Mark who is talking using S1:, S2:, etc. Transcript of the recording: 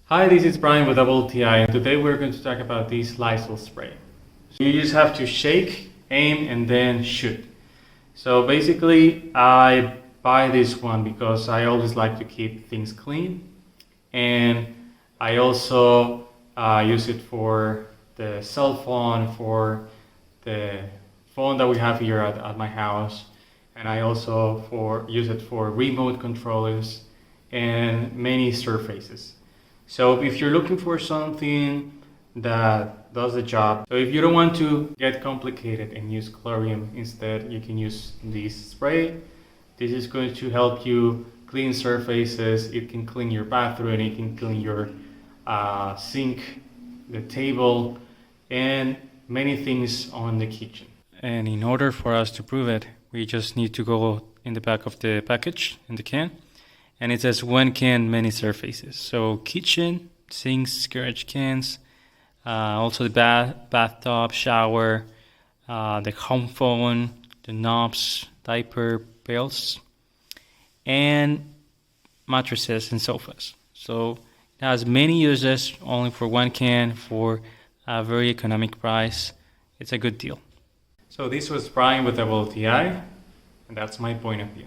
S1: Hi, this is Brian with WTI, and today we're going to talk about this Lysol spray. So you just have to shake, aim, and then shoot. So basically, I buy this one because I always like to keep things clean, and I also use it for the cell phone, for the phone that we have here at my house, and I also use it for remote controllers and many surfaces. So if you're looking for something that does the job, so if you don't want to get complicated and use chlorine instead, you can use this spray. This is going to help you clean surfaces. It can clean your bathroom, it can clean your sink, the table, and many things on the kitchen. And in order for us to prove it, we just need to go in the back of the package, in the can. And it says one can, many surfaces. So kitchen, sinks, garbage cans, also the bathtub, shower, the home phone, the knobs, diaper, pails, and mattresses and sofas. So it has many uses, only for one can, for a very economic price. It's a good deal. So this was Brian with WTI, and that's my point of view.